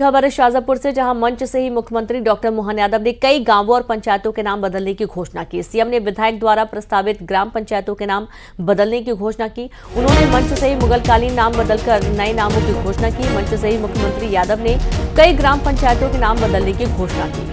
खबर है शाजापुर से, जहां मंच से ही मुख्यमंत्री डॉक्टर मोहन यादव ने कई गांवों और पंचायतों के नाम बदलने की घोषणा की। सीएम ने विधायक द्वारा प्रस्तावित ग्राम पंचायतों के नाम बदलने की घोषणा की। उन्होंने मंच से ही मुगलकालीन नाम बदलकर नए नामों की घोषणा की। मंच से ही मुख्यमंत्री यादव ने कई ग्राम पंचायतों के नाम बदलने की घोषणा की।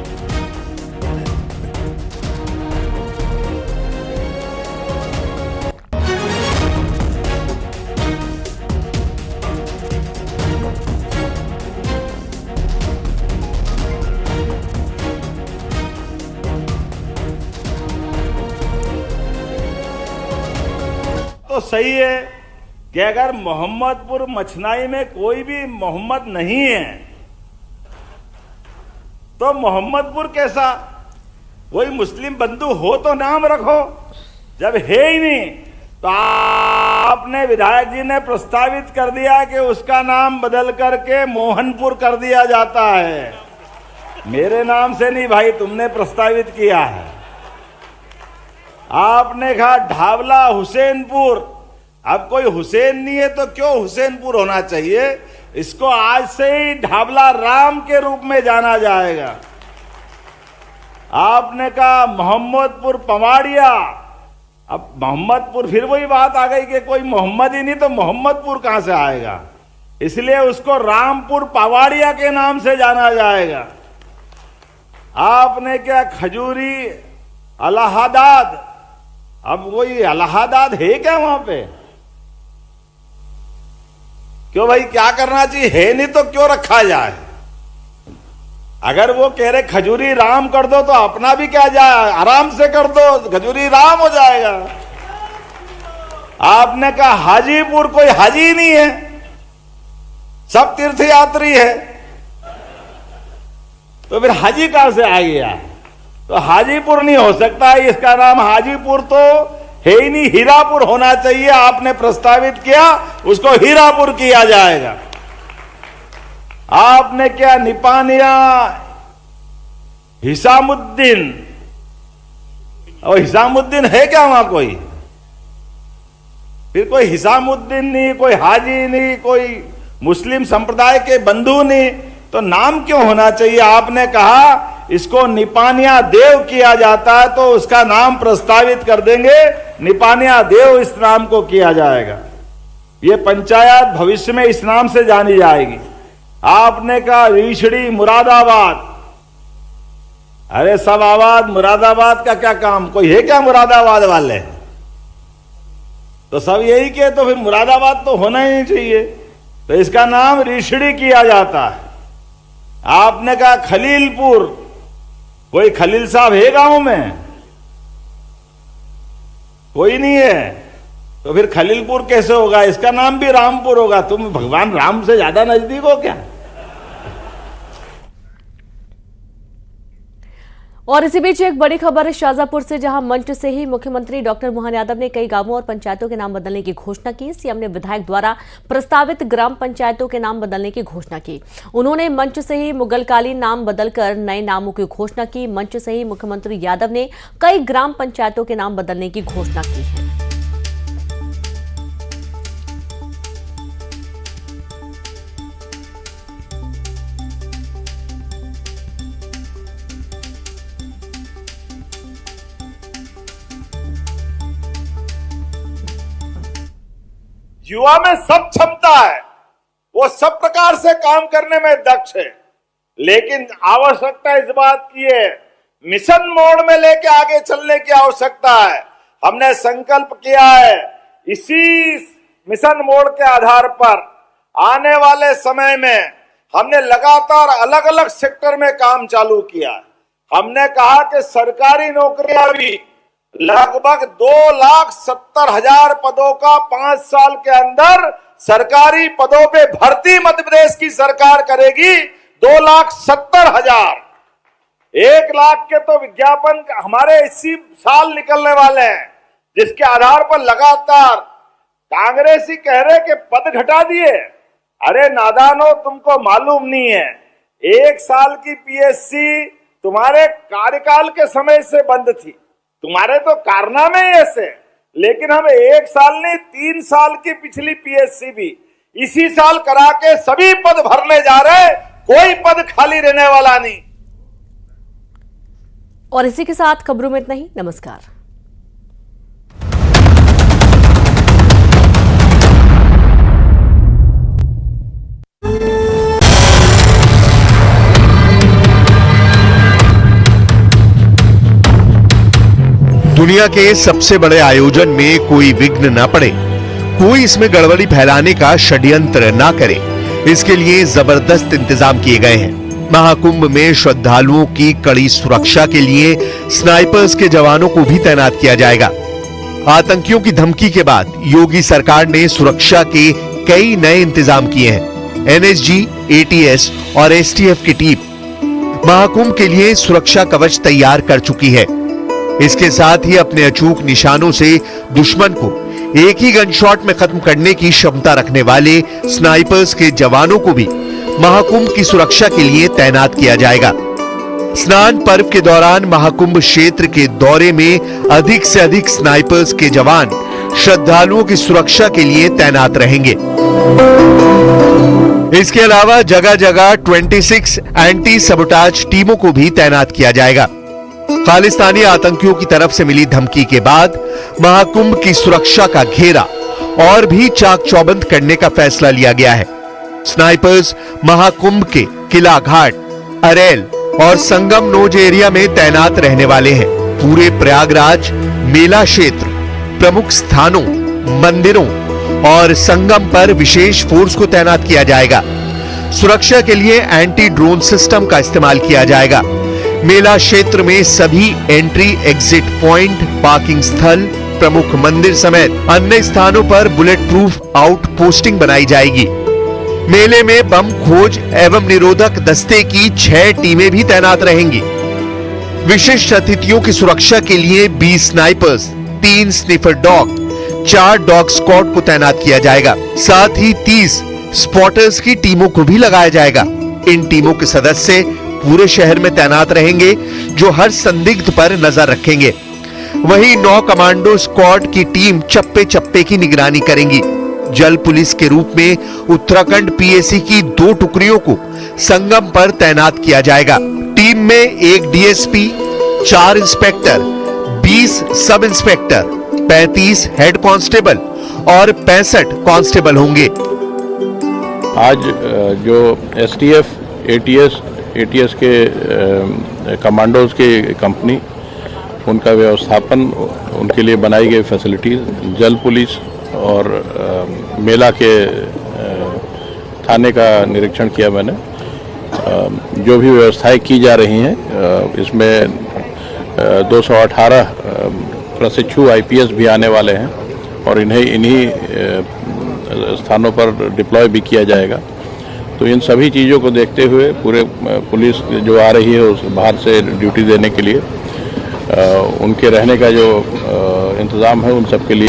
तो सही है कि अगर मोहम्मदपुर मछनाई में कोई भी मोहम्मद नहीं है तो मोहम्मदपुर कैसा, कोई मुस्लिम बंधु हो तो नाम रखो। जब है ही नहीं तो आपने विधायक जी ने प्रस्तावित कर दिया कि उसका नाम बदल करके मोहनपुर कर दिया जाता है। मेरे नाम से नहीं भाई, तुमने प्रस्तावित किया है। आपने कहा ढाबला हुसैनपुर, अब कोई हुसैन नहीं है तो क्यों हुसैनपुर होना चाहिए, इसको आज से ही ढाबला राम के रूप में जाना जाएगा। आपने कहा मोहम्मदपुर पवाड़िया, अब मोहम्मदपुर, फिर वही बात आ गई कि कोई मोहम्मद ही नहीं तो मोहम्मदपुर कहां से आएगा, इसलिए उसको रामपुर पवाड़िया के नाम से जाना जाएगा। आपने क्या खजूरी इलाहाबाद, अब वही इलाहाबाद है क्या वहां पे, क्यों भाई क्या करना चाहिए, है नहीं तो क्यों रखा जाए। अगर वो कह रहे खजूरी राम कर दो तो अपना भी क्या जाए, आराम से कर दो, खजूरी राम हो जाएगा। आपने कहा हाजीपुर, कोई हाजी नहीं है, सब तीर्थयात्री है, तो फिर हाजी कहां से आ गया, तो हाजीपुर नहीं हो सकता, इसका नाम हाजीपुर तो है ही नहीं, हीरापुर होना चाहिए। आपने प्रस्तावित किया, उसको हीरापुर किया जाएगा। आपने क्या निपानिया हिसामुद्दीन, और हिसामुद्दीन है क्या वहां कोई, फिर कोई हिसामुद्दीन नहीं, कोई हाजी नहीं, कोई मुस्लिम संप्रदाय के बंधु नहीं, तो नाम क्यों होना चाहिए। आपने कहा इसको निपानिया देव किया जाता है तो उसका नाम प्रस्तावित कर देंगे, निपानिया देव इस नाम को किया जाएगा। ये पंचायत भविष्य में इस नाम से जानी जाएगी। आपने कहा रीछड़ी मुरादाबाद, अरे सब आबाद, मुरादाबाद का क्या काम, कोई है क्या मुरादाबाद वाले, तो सब यही के, तो फिर मुरादाबाद तो होना ही नहीं चाहिए, तो इसका नाम रीछड़ी किया जाता है। आपने कहा खलीलपुर, कोई खलील साहब है गांव में, कोई नहीं है, तो फिर खलीलपुर कैसे होगा, इसका नाम भी रामपुर होगा। तुम भगवान राम से ज्यादा नजदीक हो क्या। और इसी बीच एक बड़ी खबर है शाजापुर से, जहां मंच से ही मुख्यमंत्री डॉक्टर मोहन यादव ने कई गांवों और पंचायतों के नाम बदलने की घोषणा की। सीएम ने विधायक द्वारा प्रस्तावित ग्राम पंचायतों के नाम बदलने की घोषणा की। उन्होंने मंच से ही मुगलकालीन नाम बदलकर नए नामों की घोषणा की। मंच से ही मुख्यमंत्री यादव ने कई ग्राम पंचायतों के नाम बदलने की घोषणा की है। युवा में सब क्षमता है, वो सब प्रकार से काम करने में दक्ष है, लेकिन आवश्यकता इस बात की है, मिशन मोड में लेके आगे चलने की आवश्यकता है। हमने संकल्प किया है, इसी मिशन मोड के आधार पर आने वाले समय में हमने लगातार अलग अलग सेक्टर में काम चालू किया है। हमने कहा कि सरकारी नौकरियां भी लगभग 2,70,000 पदों का 5 साल के अंदर सरकारी पदों पे भर्ती मध्य प्रदेश की सरकार करेगी। 2,70,000, 1 लाख के तो विज्ञापन हमारे इसी साल निकलने वाले हैं, जिसके आधार पर लगातार कांग्रेसी कह रहे कि पद घटा दिए। अरे नादानो, तुमको मालूम नहीं है, 1 साल की पीएससी तुम्हारे कार्यकाल के समय से बंद थी, तुम्हारे तो कारनामे ऐसे, लेकिन हम 1 साल नहीं 3 साल की पिछली पीएससी भी इसी साल करा के सभी पद भरने जा रहे। कोई पद खाली रहने वाला नहीं। और इसी के साथ खबरों में इतना ही। नमस्कार। दुनिया के सबसे बड़े आयोजन में कोई विघ्न न पड़े, कोई इसमें गड़बड़ी फैलाने का षड्यंत्र न करे, इसके लिए जबरदस्त इंतजाम किए गए हैं। महाकुंभ में श्रद्धालुओं की कड़ी सुरक्षा के लिए स्नाइपर्स के जवानों को भी तैनात किया जाएगा। आतंकियों की धमकी के बाद योगी सरकार ने सुरक्षा के कई नए इंतजाम किए हैं। एनएसजी, एटीएस और एसटीएफ की टीम महाकुंभ के लिए सुरक्षा कवच तैयार कर चुकी है। इसके साथ ही अपने अचूक निशानों से दुश्मन को एक ही गन शॉट में खत्म करने की क्षमता रखने वाले स्नाइपर्स के जवानों को भी महाकुंभ की सुरक्षा के लिए तैनात किया जाएगा। स्नान पर्व के दौरान महाकुंभ क्षेत्र के दौरे में अधिक से अधिक स्नाइपर्स के जवान श्रद्धालुओं की सुरक्षा के लिए तैनात रहेंगे। इसके अलावा जगह जगह 26 एंटी सबोटाज टीमों को भी तैनात किया जाएगा। खालिस्तानी आतंकियों की तरफ से मिली धमकी के बाद महाकुंभ की सुरक्षा का घेरा और भी चाक चौबंद करने का फैसला लिया गया है। स्नाइपर्स महाकुंभ के किला घाट, अरेल और संगम नोज एरिया में तैनात रहने वाले हैं। पूरे प्रयागराज मेला क्षेत्र, प्रमुख स्थानों, मंदिरों और संगम पर विशेष फोर्स को तैनात किया जाएगा। सुरक्षा के लिए एंटी ड्रोन सिस्टम का इस्तेमाल किया जाएगा। मेला क्षेत्र में सभी एंट्री एग्जिट पॉइंट, पार्किंग स्थल, प्रमुख मंदिर समेत अन्य स्थानों पर बुलेट प्रूफ आउट पोस्टिंग बनाई जाएगी। मेले में बम खोज एवं निरोधक दस्ते की 6 टीमें भी तैनात रहेंगी। विशिष्ट अतिथियों की सुरक्षा के लिए 20 snipers, 3 sniffer dog, 4 dog squad को तैनात किया जाएगा। साथ ही 30 स्पॉटर्स की टीमों को भी लगाया जाएगा। इन टीमों के सदस्य पूरे शहर में तैनात रहेंगे, जो हर संदिग्ध पर नजर रखेंगे। वहीं 9 कमांडो स्क्वाड की टीम चप्पे चप्पे की निगरानी करेंगी। जल पुलिस के रूप में उत्तराखंड पीएसी की 2 टुकड़ियों को संगम पर तैनात किया जाएगा। टीम में 1 DSP, 4 inspector, 20 sub inspector, 35 head constable और 65 कांस्टेबल होंगे। आज जो एसटीएफ, एटीएस के कमांडोज की कंपनी, उनका व्यवस्थापन, उनके लिए बनाई गई फैसिलिटीज, जल पुलिस और मेला के थाने का निरीक्षण किया मैंने। जो भी व्यवस्थाएं की जा रही हैं, इसमें 218 प्रशिक्षु आईपीएस भी आने वाले हैं और इन्हीं स्थानों पर डिप्लॉय भी किया जाएगा। तो इन सभी चीज़ों को देखते हुए पूरे पुलिस जो आ रही है उस बाहर से ड्यूटी देने के लिए उनके रहने का जो इंतज़ाम है उन सब के लिए